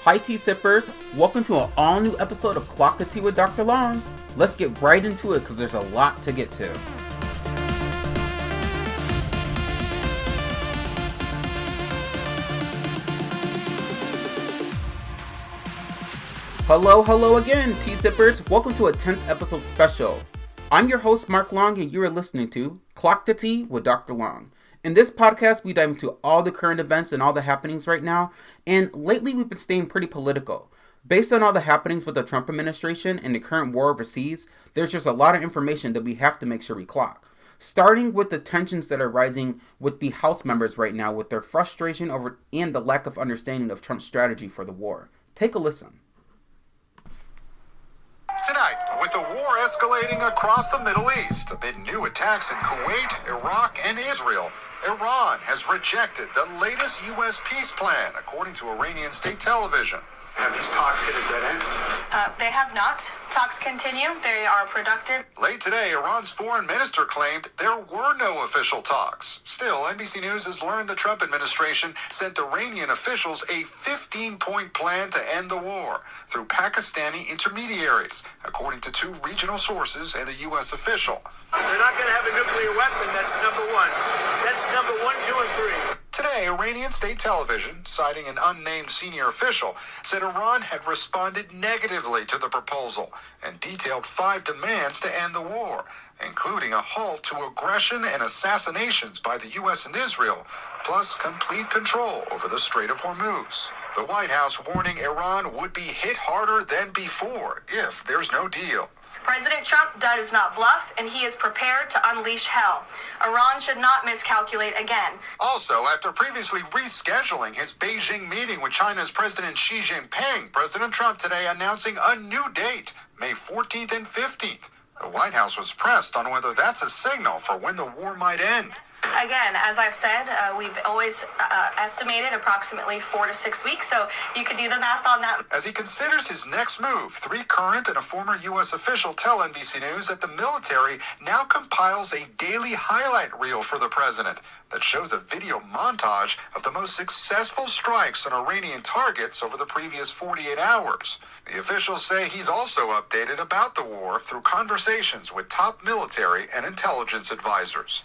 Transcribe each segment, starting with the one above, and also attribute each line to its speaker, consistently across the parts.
Speaker 1: Hi tea sippers, welcome to an all new episode of Clock the Tea with Dr. Long. Let's get right into it because there's a lot to get to. Hello again, tea sippers. Welcome to a 10th episode special. I'm your host, Mark Long, and you are listening to Clock the Tea with Dr. Long. In this podcast, we dive into all the current events and all the happenings right now, and lately we've been staying pretty political. Based on all the happenings with the Trump administration and the current war overseas, there's just a lot of information that we have to make sure we clock. Starting with the tensions that are rising with the House members right now with their frustration over and the lack of understanding of Trump's strategy for the war. Take a listen.
Speaker 2: Tonight, with the war escalating across the Middle East amid new attacks in Kuwait, Iraq, and Israel, Iran has rejected the latest U.S. peace plan, according to Iranian state television.
Speaker 3: Have these talks hit a dead end?
Speaker 4: They have not. Talks continue. They are productive.
Speaker 2: Late today, Iran's foreign minister claimed there were no official talks. Still, NBC News has learned the Trump administration sent Iranian officials a 15-point plan to end the war through Pakistani intermediaries, according to two regional sources and a U.S. official.
Speaker 3: They're not going to have a nuclear weapon. That's number one. That's number 1, 2, and 3.
Speaker 2: Today, Iranian state television, citing an unnamed senior official, said Iran had responded negatively to the proposal and detailed 5 demands to end the war, including a halt to aggression and assassinations by the U.S. and Israel, plus complete control over the Strait of Hormuz. The White House warning Iran would be hit harder than before if there's no deal.
Speaker 4: President Trump does not bluff, and he is prepared to unleash hell. Iran should not miscalculate again.
Speaker 2: Also, after previously rescheduling his Beijing meeting with China's President Xi Jinping, President Trump today announcing a new date, May 14th and 15th. The White House was pressed on whether that's a signal for when the war might end.
Speaker 4: Again, as I've said, we've always estimated approximately 4 to 6 weeks, so you could do the math on that.
Speaker 2: As he considers his next move, 3 current and a former U.S. official tell NBC News that the military now compiles a daily highlight reel for the president that shows a video montage of the most successful strikes on Iranian targets over the previous 48 hours. The officials say he's also updated about the war through conversations with top military and intelligence advisors.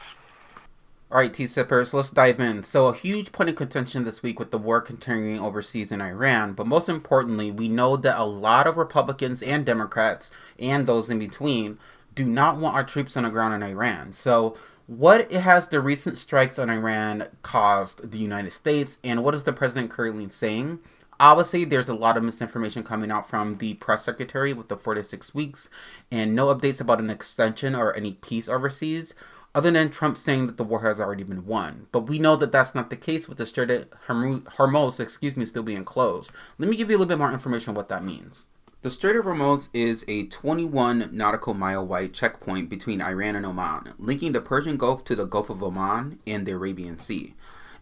Speaker 1: Alright, tea sippers, let's dive in. So a huge point of contention this week with the war continuing overseas in Iran, but most importantly, we know that a lot of Republicans and Democrats, and those in between, do not want our troops on the ground in Iran. So what has the recent strikes on Iran caused the United States, and what is the president currently saying? Obviously, there's a lot of misinformation coming out from the press secretary with the 4 to 6 weeks, and no updates about an extension or any peace overseas, other than Trump saying that the war has already been won. But we know that that's not the case with the Strait of Hormuz, still being closed. Let me give you a little bit more information on what that means. The Strait of Hormuz is a 21 nautical mile wide checkpoint between Iran and Oman, linking the Persian Gulf to the Gulf of Oman and the Arabian Sea.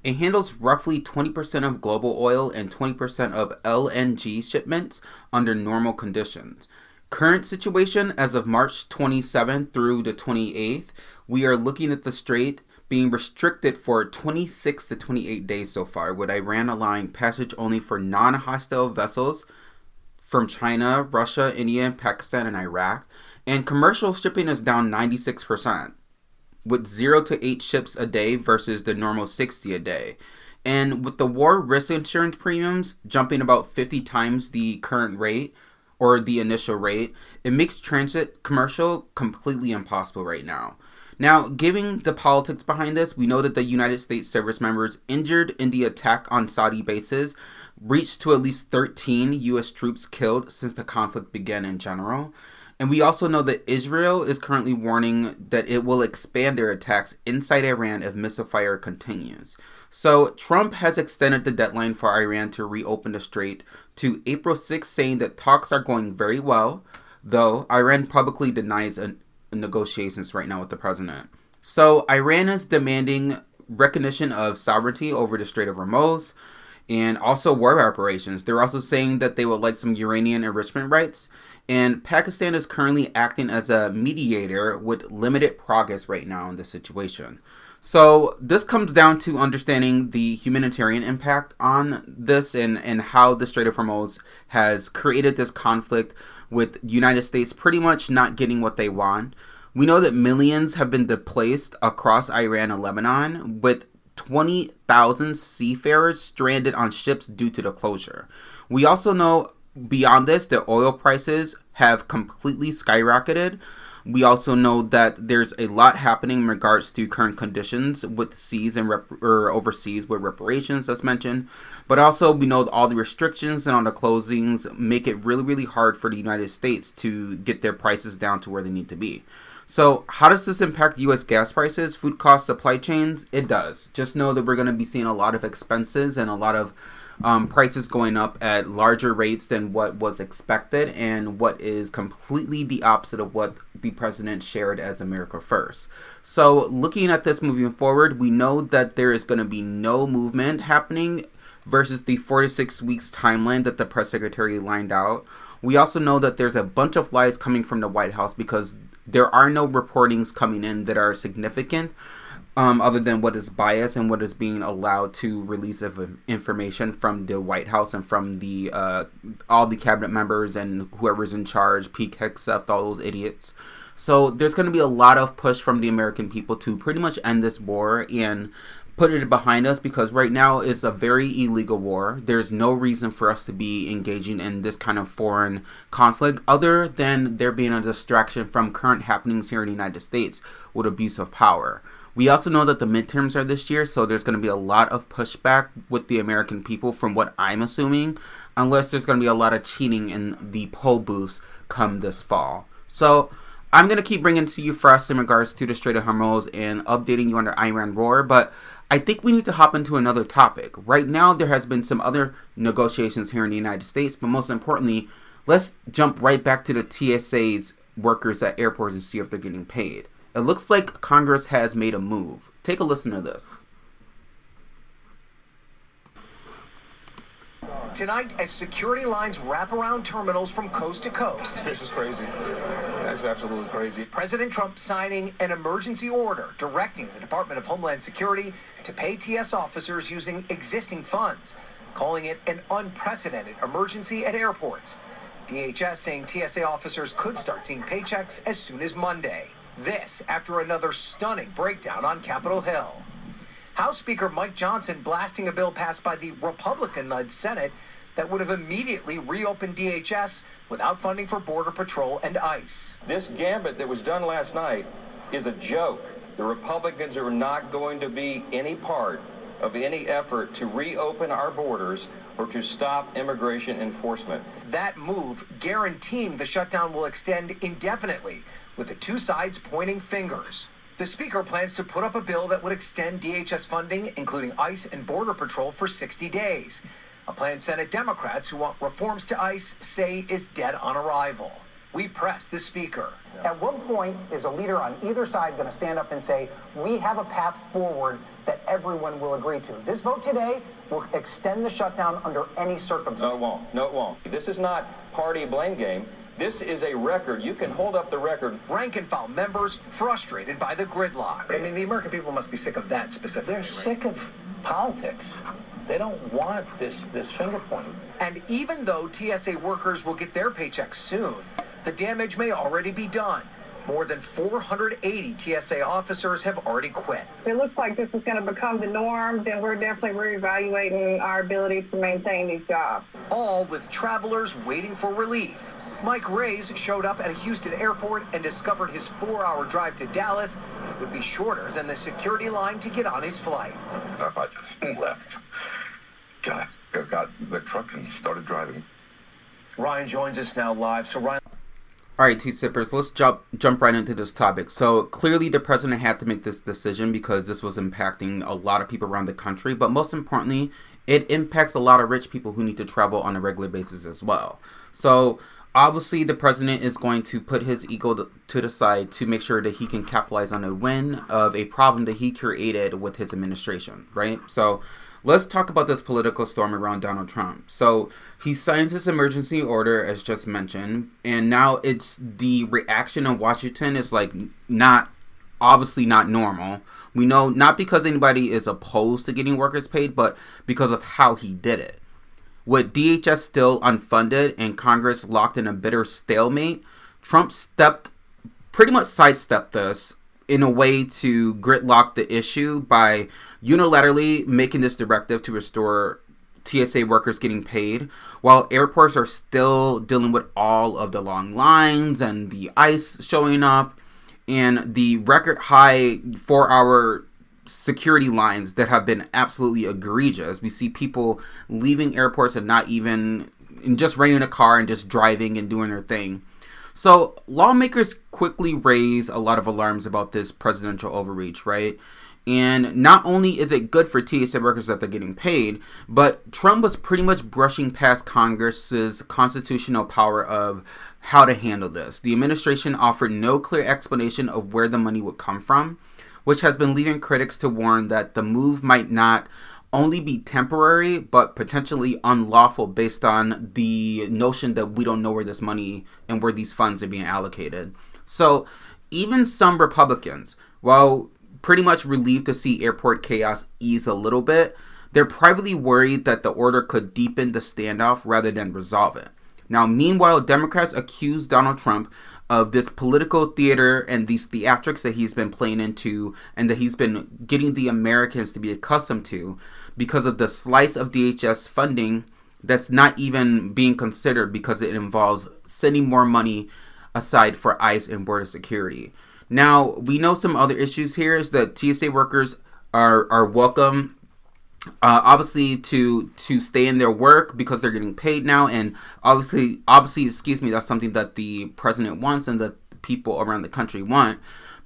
Speaker 1: It handles roughly 20% of global oil and 20% of LNG shipments under normal conditions. Current situation as of March 27th through the 28th, we are looking at the strait being restricted for 26 to 28 days so far, with Iran allowing passage only for non-hostile vessels from China, Russia, India, Pakistan, and Iraq. And commercial shipping is down 96%, with 0 to 8 ships a day versus the normal 60 a day. And with the war risk insurance premiums jumping about 50 times the current rate, or the initial rate, it makes transit commercial completely impossible right now. Now, given the politics behind this, we know that the United States service members injured in the attack on Saudi bases reached to at least 13 U.S. troops killed since the conflict began in general. And we also know that Israel is currently warning that it will expand their attacks inside Iran if missile fire continues. So Trump has extended the deadline for Iran to reopen the strait to April 6th, saying that talks are going very well, though Iran publicly denies negotiations right now with the president. So Iran is demanding recognition of sovereignty over the Strait of Hormuz and also war reparations. They're also saying that they would like some uranium enrichment rights. And Pakistan is currently acting as a mediator with limited progress right now in this situation. So this comes down to understanding the humanitarian impact on this and how the Strait of Hormuz has created this conflict with the United States pretty much not getting what they want. We know that millions have been displaced across Iran and Lebanon, with 20,000 seafarers stranded on ships due to the closure. We also know beyond this that oil prices have completely skyrocketed. We also know that there's a lot happening in regards to current conditions with seas and overseas with reparations, as mentioned. But also we know that all the restrictions and all the closings make it really, really hard for the United States to get their prices down to where they need to be. So how does this impact U.S. gas prices, food costs, supply chains? It does. Just know that we're going to be seeing a lot of expenses and a lot of prices going up at larger rates than what was expected, and what is completely the opposite of what the president shared as America First. So looking at this moving forward, we know that there is going to be no movement happening versus the 4 to 6 weeks timeline that the press secretary lined out. We also know that there's a bunch of lies coming from the White House because there are no reportings coming in that are significant, other than what is biased and what is being allowed to release of information from the White House and from the all the cabinet members and whoever's in charge, Pete Hegseth, all those idiots. So there's going to be a lot of push from the American people to pretty much end this war and put it behind us, because right now it's a very illegal war. There's no reason for us to be engaging in this kind of foreign conflict other than there being a distraction from current happenings here in the United States with abuse of power. We also know that the midterms are this year, so there's going to be a lot of pushback with the American people from what I'm assuming, unless there's going to be a lot of cheating in the poll booths come this fall. So I'm going to keep bringing to you first in regards to the Strait of Hormuz and updating you on the Iran war, but I think we need to hop into another topic. Right now, there has been some other negotiations here in the United States, but most importantly, let's jump right back to the TSA's workers at airports and see if they're getting paid. It looks like Congress has made a move. Take a listen to this.
Speaker 5: Tonight, as security lines wrap around terminals from coast to coast.
Speaker 6: This is crazy. That's absolutely crazy.
Speaker 5: President Trump signing an emergency order directing the Department of Homeland Security to pay TS officers using existing funds, calling it an unprecedented emergency at airports. DHS saying TSA officers could start seeing paychecks as soon as Monday. This after another stunning breakdown on Capitol Hill. House Speaker Mike Johnson blasting a bill passed by the Republican-led Senate that would have immediately reopened DHS without funding for Border Patrol and ICE.
Speaker 7: This gambit that was done last night is a joke. The Republicans are not going to be any part of any effort to reopen our borders or to stop immigration enforcement.
Speaker 5: That move guaranteeing the shutdown will extend indefinitely, with the two sides pointing fingers. The Speaker plans to put up a bill that would extend DHS funding, including ICE and Border Patrol, for 60 days. A plan Senate Democrats who want reforms to ICE say is dead on arrival. We pressed the Speaker.
Speaker 8: At what point is a leader on either side going to stand up and say, we have a path forward that everyone will agree to? This vote today will extend the shutdown under any circumstance.
Speaker 7: No, it won't. No, it won't. This is not party blame game. This is a record. You can hold up the record.
Speaker 5: Rank and file members frustrated by the gridlock.
Speaker 9: I mean, the American people must be sick of that specifically.
Speaker 10: They're sick of politics. They don't want this finger pointing.
Speaker 5: And even though TSA workers will get their paychecks soon, the damage may already be done. More than 480 TSA officers have already quit.
Speaker 11: If it looks like this is going to become the norm, then we're definitely reevaluating our ability to maintain these jobs.
Speaker 5: All with travelers waiting for relief. Mike Reyes showed up at a Houston airport and discovered his 4-hour drive to Dallas would be shorter than the security line to get on his flight.
Speaker 6: If I just left, got the truck and started driving.
Speaker 9: Ryan joins us now live. So Ryan.
Speaker 1: All right, T-Sippers, let's jump right into this topic. So clearly the president had to make this decision because this was impacting a lot of people around the country. But most importantly, it impacts a lot of rich people who need to travel on a regular basis as well. So obviously, the president is going to put his ego to the side to make sure that he can capitalize on a win of a problem that he created with his administration, right? So let's talk about this political storm around Donald Trump. So he signs this emergency order, as just mentioned, and now it's the reaction in Washington is like not obviously not normal. We know not because anybody is opposed to getting workers paid, but because of how he did it. With DHS still unfunded and Congress locked in a bitter stalemate, Trump pretty much sidestepped this in a way to gridlock the issue by unilaterally making this directive to restore TSA workers getting paid, while airports are still dealing with all of the long lines and the ICE showing up and the record high 4-hour security lines that have been absolutely egregious. We see people leaving airports and just renting a car and just driving and doing their thing. So lawmakers quickly raise a lot of alarms about this presidential overreach, right? And not only is it good for TSA workers that they're getting paid, but Trump was pretty much brushing past Congress's constitutional power of how to handle this. The administration offered no clear explanation of where the money would come from, which has been leading critics to warn that the move might not only be temporary, but potentially unlawful based on the notion that we don't know where this money and where these funds are being allocated. So even some Republicans, while pretty much relieved to see airport chaos ease a little bit, they're privately worried that the order could deepen the standoff rather than resolve it. Now, meanwhile, Democrats accuse Donald Trump of this political theater and these theatrics that he's been playing into and that he's been getting the Americans to be accustomed to because of the slice of DHS funding that's not even being considered because it involves sending more money aside for ICE and border security. Now, we know some other issues here is that TSA workers are welcome, obviously, to stay in their work because they're getting paid now. And obviously, that's something that the president wants and that people around the country want.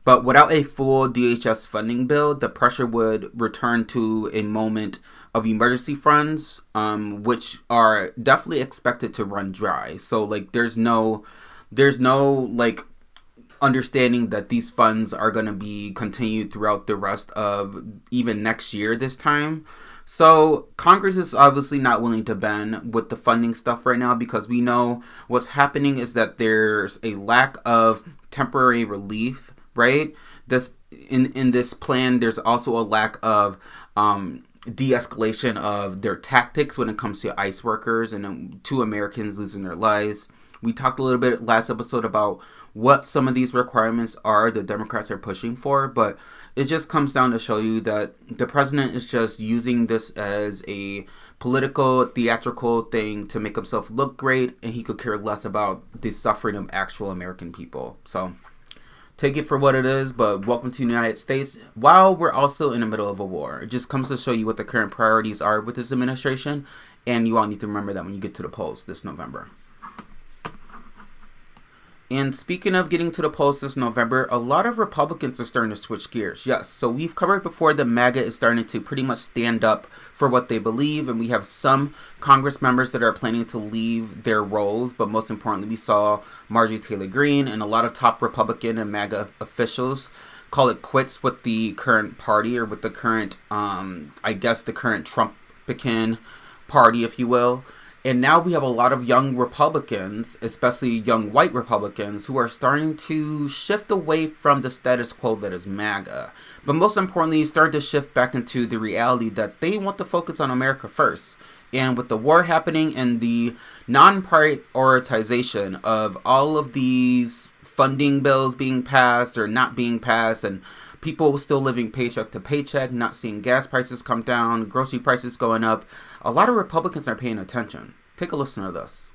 Speaker 1: But without a full DHS funding bill, the pressure would return to a moment of emergency funds, which are definitely expected to run dry. So, like, there's no understanding that these funds are going to be continued throughout the rest of even next year this time. So Congress is obviously not willing to bend with the funding stuff right now because we know what's happening is that there's a lack of temporary relief, right? In this plan, there's also a lack of de-escalation of their tactics when it comes to ICE workers and 2 Americans losing their lives. We talked a little bit last episode about what some of these requirements are the Democrats are pushing for, but it just comes down to show you that the president is just using this as a political, theatrical thing to make himself look great, and he could care less about the suffering of actual American people. So take it for what it is, but welcome to the United States while we're also in the middle of a war. It just comes to show you what the current priorities are with this administration, and you all need to remember that when you get to the polls this November. And speaking of getting to the polls this November, a lot of Republicans are starting to switch gears. Yes, so we've covered before that MAGA is starting to pretty much stand up for what they believe, and we have some Congress members that are planning to leave their roles, but most importantly, we saw Marjorie Taylor Greene and a lot of top Republican and MAGA officials call it quits with the current party, or with the current, the current Trumpican party, if you will. And now we have a lot of young Republicans, especially young white Republicans, who are starting to shift away from the status quo that is MAGA. But most importantly, start to shift back into the reality that they want to focus on America first. And with the war happening and the non-prioritization of all of these funding bills being passed or not being passed, and people still living paycheck to paycheck, not seeing gas prices come down, grocery prices going up, a lot of Republicans are paying attention. Take a listen to this.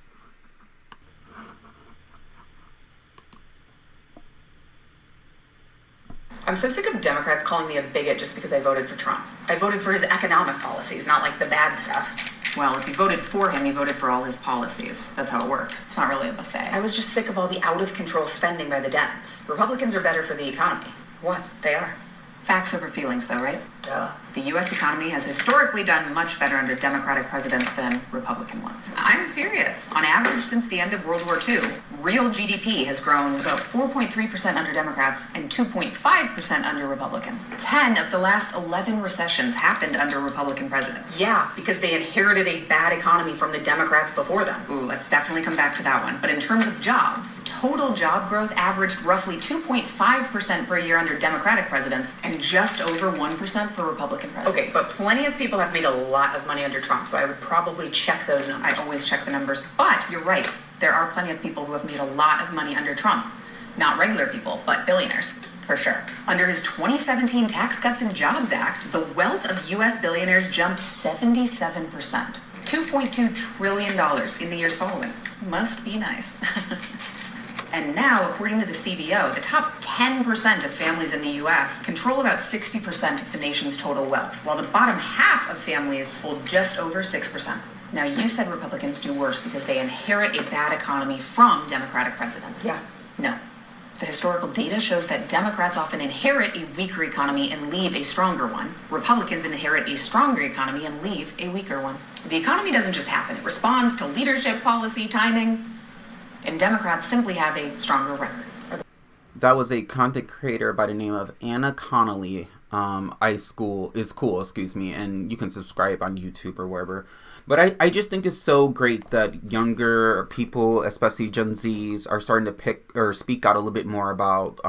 Speaker 12: I'm so sick of Democrats calling me a bigot just because I voted for Trump. I voted for his economic policies, not like the bad stuff. Well, if you voted for him, you voted for all his policies. That's how it works. It's not really a buffet. I was just sick of all the out-of-control spending by the Dems. Republicans are better for the economy. What? They are. Facts over feelings, though, right? Duh. The U.S. economy has historically done much better under Democratic presidents than Republican ones. I'm serious. On average, since the end of World War II, real GDP has grown about 4.3% under Democrats and 2.5% under Republicans. 10 of the last 11 recessions happened under Republican presidents. Yeah, because they inherited a bad economy from the Democrats before them. Ooh, let's definitely come back to that one. But in terms of jobs, total job growth averaged roughly 2.5% per year under Democratic presidents and just over 1% for Republican presidents. Okay, but plenty of people have made a lot of money under Trump, so I would probably check those numbers. I always check the numbers, but you're right. There are plenty of people who have made a lot of money under Trump. Not regular people, but billionaires, for sure. Under his 2017 Tax Cuts and Jobs Act, the wealth of U.S. billionaires jumped 77%. $2.2 trillion in the years following. Must be nice. And now, according to the CBO, the top 10% of families in the U.S. control about 60% of the nation's total wealth, while the bottom half of families hold just over 6%. Now, you said Republicans do worse because they inherit a bad economy from Democratic presidents. Yeah. No. The historical data shows that Democrats often inherit a weaker economy and leave a stronger one. Republicans inherit a stronger economy and leave a weaker one. The economy doesn't just happen. It responds to leadership, policy, timing, and Democrats simply have a stronger record.
Speaker 1: That was a content creator by the name of Anna Connolly. Is cool, excuse me, and you can subscribe on YouTube or wherever. But I just think it's so great that younger people, especially Gen Zs, are starting to pick or speak out a little bit more about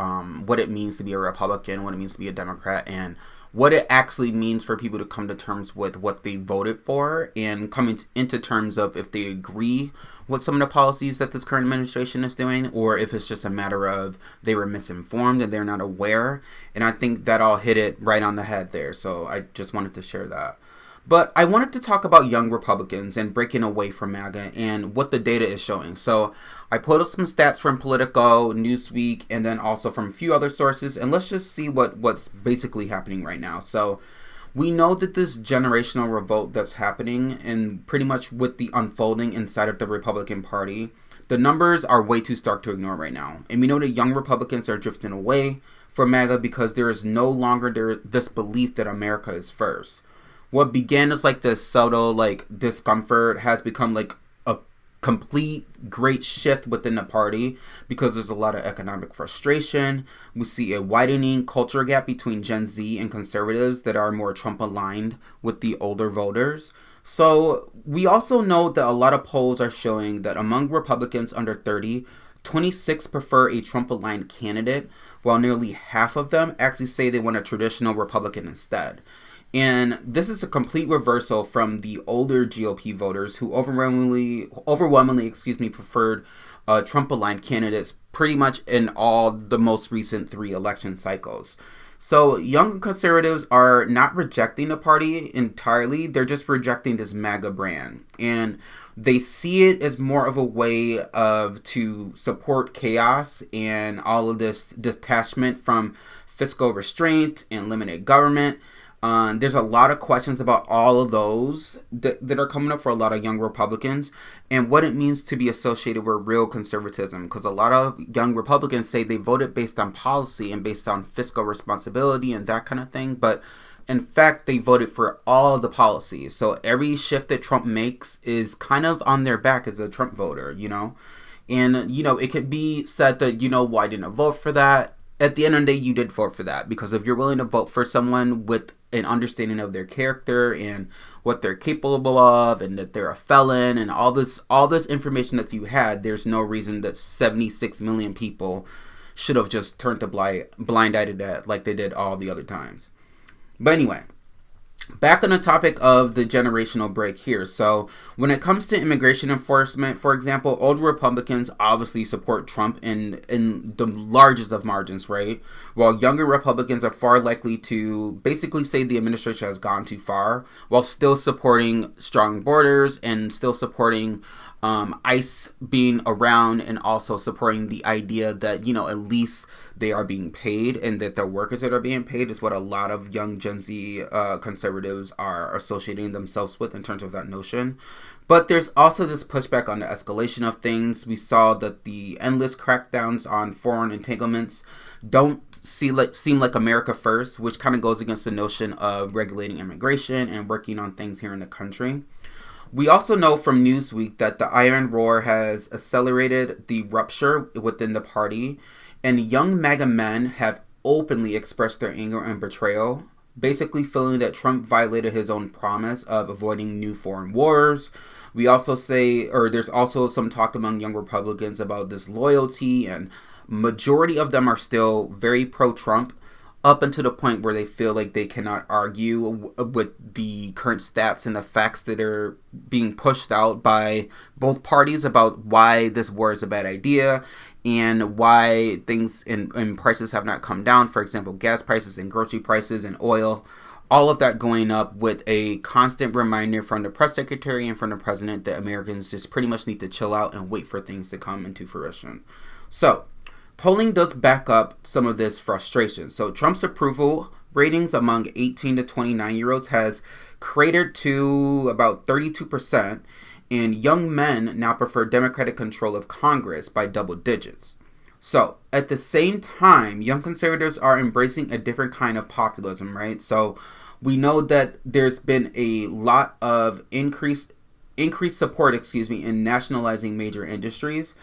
Speaker 1: what it means to be a Republican, what it means to be a Democrat, and what it actually means for people to come to terms with what they voted for and coming into terms of if they agree with some of the policies that this current administration is doing, or if it's just a matter of they were misinformed and they're not aware. And I think that all hit it right on the head there. So I just wanted to share that. But I wanted to talk about young Republicans and breaking away from MAGA and what the data is showing. So I pulled up some stats from Politico, Newsweek, and then also from a few other sources. And let's just see what's basically happening right now. So we know that this generational revolt that's happening, and pretty much with the unfolding inside of the Republican Party, the numbers are way too stark to ignore right now. And we know that young Republicans are drifting away from MAGA because there is no longer this belief that America is first. What began as like this subtle like discomfort has become like a complete great shift within the party because there's a lot of economic frustration. We see a widening culture gap between Gen Z and conservatives that are more Trump aligned with the older voters. So we also know that a lot of polls are showing that among Republicans under 30, 26 prefer a Trump aligned candidate, while nearly half of them actually say they want a traditional Republican instead. And this is a complete reversal from the older GOP voters who overwhelmingly preferred Trump-aligned candidates pretty much in all the most recent 3 election cycles. So young conservatives are not rejecting the party entirely. They're just rejecting this MAGA brand. And they see it as more of a way to support chaos and all of this detachment from fiscal restraint and limited government. There's a lot of questions about all of those that are coming up for a lot of young Republicans and what it means to be associated with real conservatism. Because a lot of young Republicans say they voted based on policy and based on fiscal responsibility and that kind of thing. But in fact, they voted for all of the policies. So every shift that Trump makes is kind of on their back as a Trump voter, you know. And, you know, it could be said that, you know, why didn't I vote for that? At the end of the day, you did vote for that. Because if you're willing to vote for someone with an understanding of their character and what they're capable of and that they're a felon and all this information that you had, there's no reason that 76 million people should have just turned a blind eye to that like they did all the other times. But anyway, back on the topic of the generational break here. So when it comes to immigration enforcement, for example, old Republicans obviously support Trump in the largest of margins, right? While younger Republicans are far likely to basically say the administration has gone too far, while still supporting strong borders and still supporting ICE being around and also supporting the idea that, you know, at least they are being paid and that their workers that are being paid is what a lot of young Gen Z conservatives are associating themselves with in terms of that notion. But there's also this pushback on the escalation of things. We saw that the endless crackdowns on foreign entanglements don't seem like America first, which kind of goes against the notion of regulating immigration and working on things here in the country. We also know from Newsweek that the Iran war has accelerated the rupture within the party, and young MAGA men have openly expressed their anger and betrayal, basically feeling that Trump violated his own promise of avoiding new foreign wars. We also there's also some talk among young Republicans about disloyalty, and majority of them are still very pro-Trump, up until the point where they feel like they cannot argue with the current stats and the facts that are being pushed out by both parties about why this war is a bad idea and why things in prices have not come down. For example, gas prices and grocery prices and oil, all of that going up, with a constant reminder from the press secretary and from the president that Americans just pretty much need to chill out and wait for things to come into fruition. So, polling does back up some of this frustration. So Trump's approval ratings among 18 to 29-year-olds has cratered to about 32%, and young men now prefer Democratic control of Congress by double digits. So at the same time, young conservatives are embracing a different kind of populism, right? So we know that there's been a lot of increased support, in nationalizing major industries.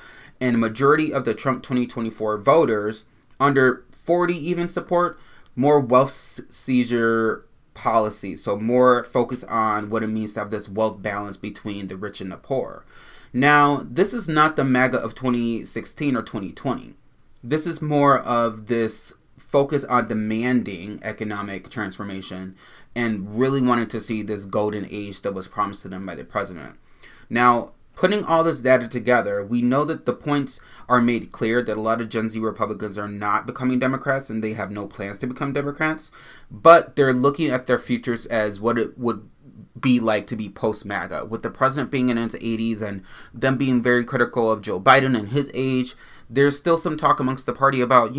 Speaker 1: And a majority of the Trump 2024 voters, under 40 even, support more wealth seizure policies. So more focus on what it means to have this wealth balance between the rich and the poor. Now, this is not the MAGA of 2016 or 2020. This is more of this focus on demanding economic transformation and really wanting to see this golden age that was promised to them by the president. Now, putting all this data together, we know that the points are made clear that a lot of Gen Z Republicans are not becoming Democrats and they have no plans to become Democrats, but they're looking at their futures as what it would be like to be post-MAGA. With the president being in his 80s and them being very critical of Joe Biden and his age, there's still some talk amongst the party about,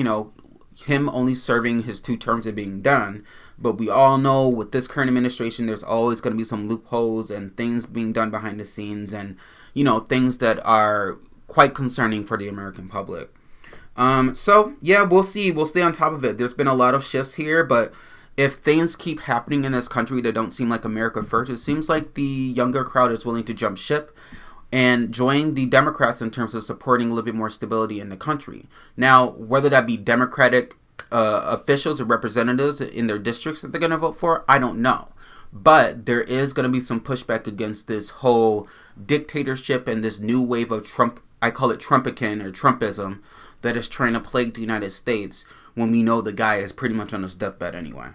Speaker 1: him only serving his 2 terms and being done. But we all know with this current administration, there's always going to be some loopholes and things being done behind the scenes and things that are quite concerning for the American public. So, yeah, we'll see. We'll stay on top of it. There's been a lot of shifts here, but if things keep happening in this country that don't seem like America first, it seems like the younger crowd is willing to jump ship and join the Democrats in terms of supporting a little bit more stability in the country. Now, whether that be Democratic officials or representatives in their districts that they're going to vote for, I don't know. But there is going to be some pushback against this whole dictatorship and this new wave of Trump, I call it Trumpican or Trumpism, that is trying to plague the United States when we know the guy is pretty much on his deathbed anyway.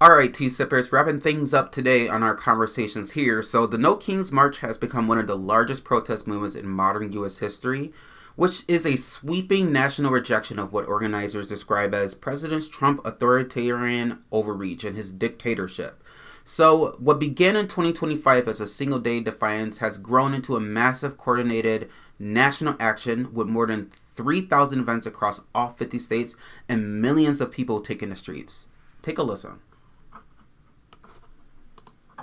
Speaker 1: Alright, Tea-Sippers, wrapping things up today on our conversations here. So the No Kings March has become one of the largest protest movements in modern U.S. history, which is a sweeping national rejection of what organizers describe as President Trump's authoritarian overreach and his dictatorship. So what began in 2025 as a single-day defiance has grown into a massive coordinated national action with more than 3,000 events across all 50 states and millions of people taking the streets. Take a listen.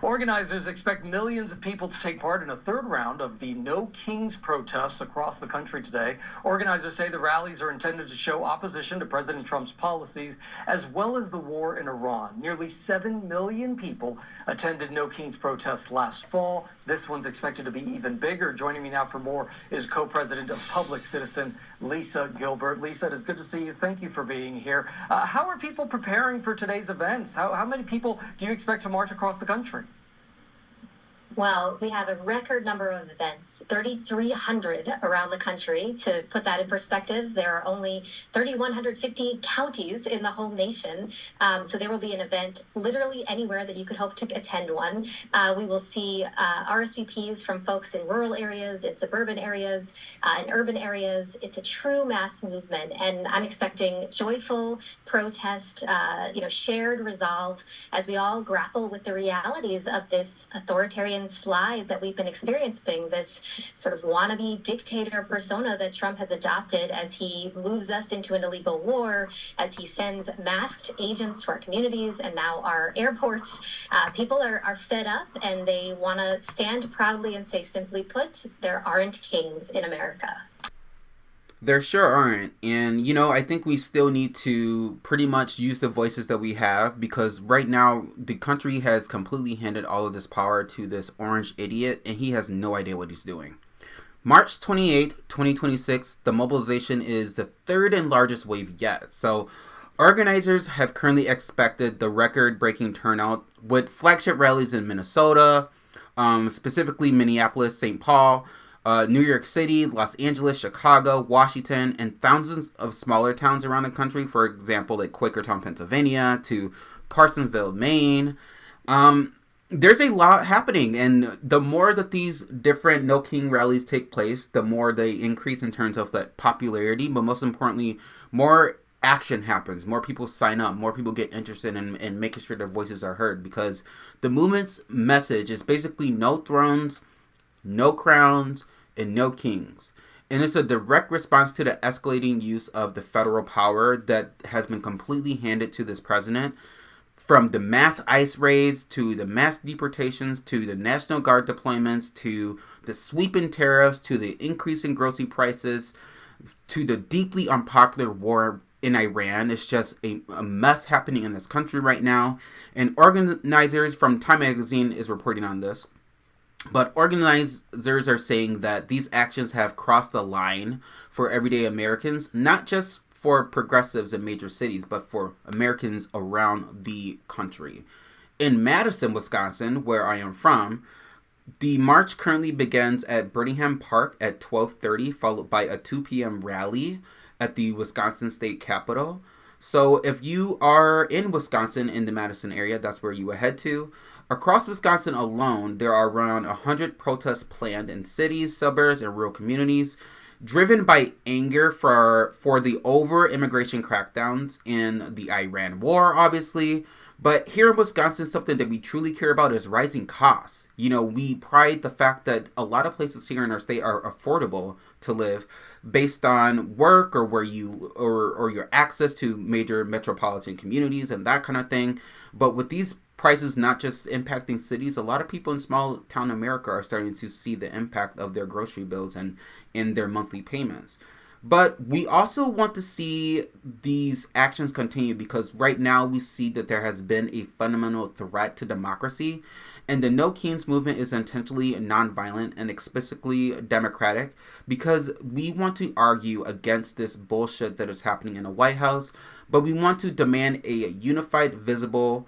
Speaker 9: Organizers expect millions of people to take part in a third round of the No Kings protests across the country today. Organizers say the rallies are intended to show opposition to President Trump's policies, as well as the war in Iran. Nearly 7 million people attended No Kings protests last fall. This one's expected to be even bigger. Joining me now for more is co-president of Public Citizen, Lisa Gilbert. Lisa, it is good to see you. Thank you for being here. How are people preparing for today's events? How many people do you expect to march across the country?
Speaker 13: Well, we have a record number of events, 3,300 around the country. To put that in perspective, there are only 3,150 counties in the whole nation. So there will be an event literally anywhere that you could hope to attend one. We will see RSVPs from folks in rural areas, in suburban areas, in urban areas. It's a true mass movement, and I'm expecting joyful protest, shared resolve as we all grapple with the realities of this authoritarian Freudian slide that we've been experiencing, this sort of wannabe dictator persona that Trump has adopted as he moves us into an illegal war, as he sends masked agents to our communities and now our airports. People are fed up and they want to stand proudly and say, simply put, there aren't kings in America.
Speaker 1: There sure aren't. And, I think we still need to pretty much use the voices that we have, because right now the country has completely handed all of this power to this orange idiot, and he has no idea what he's doing. March 28, 2026, the mobilization is the third and largest wave yet. So organizers have currently expected the record-breaking turnout with flagship rallies in Minnesota, specifically Minneapolis, St. Paul, New York City, Los Angeles, Chicago, Washington, and thousands of smaller towns around the country. For example, like Quakertown, Pennsylvania, to Parsonsville, Maine. There's a lot happening, and the more that these different No King rallies take place, the more they increase in terms of that popularity, but most importantly, more action happens, more people sign up, more people get interested in making sure their voices are heard, because the movement's message is basically no thrones, no crowns, and no kings. And it's a direct response to the escalating use of the federal power that has been completely handed to this president, from the mass ICE raids to the mass deportations to the National Guard deployments to the sweeping tariffs to the increase in grocery prices to the deeply unpopular war in Iran. It's just a mess happening in this country right now. And organizers from Time Magazine is reporting on this. But organizers are saying that these actions have crossed the line for everyday Americans, not just for progressives in major cities, but for Americans around the country. In Madison, Wisconsin, where I am from, the march currently begins at Birmingham Park at 12:30, followed by a 2 p.m. rally at the Wisconsin State Capitol. So if you are in Wisconsin, in the Madison area, that's where you will head to. Across Wisconsin alone, there are around 100 protests planned in cities, suburbs, and rural communities, driven by anger for the over-immigration crackdowns in the Iran war, obviously. But here in Wisconsin, something that we truly care about is rising costs. We pride the fact that a lot of places here in our state are affordable to live based on work or where you or your access to major metropolitan communities and that kind of thing. But with these prices not just impacting cities, a lot of people in small town America are starting to see the impact of their grocery bills and in their monthly payments. But we also want to see these actions continue, because right now we see that there has been a fundamental threat to democracy, and the No Kings movement is intentionally nonviolent and explicitly democratic, because we want to argue against this bullshit that is happening in the White House, but we want to demand a unified, visible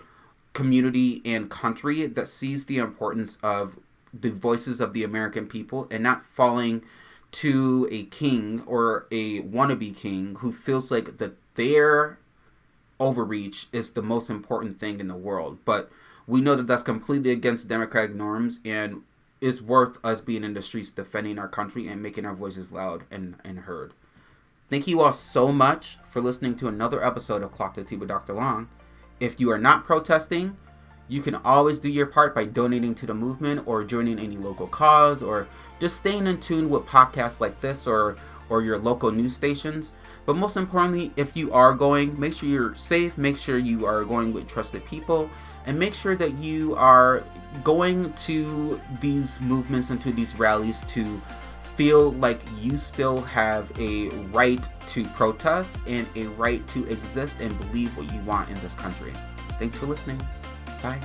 Speaker 1: community and country that sees the importance of the voices of the American people and not falling to a king or a wannabe king who feels like that their overreach is the most important thing in the world. But we know that that's completely against democratic norms, and it's worth us being in the streets defending our country and making our voices loud and heard. Thank you all so much for listening to another episode of Clock the Tea with Dr. Long. If you are not protesting, you can always do your part by donating to the movement or joining any local cause or just staying in tune with podcasts like this or your local news stations. But most importantly, if you are going, make sure you're safe, make sure you are going with trusted people, and make sure that you are going to these movements and to these rallies to feel like you still have a right to protest and a right to exist and believe what you want in this country. Thanks for listening. Bye.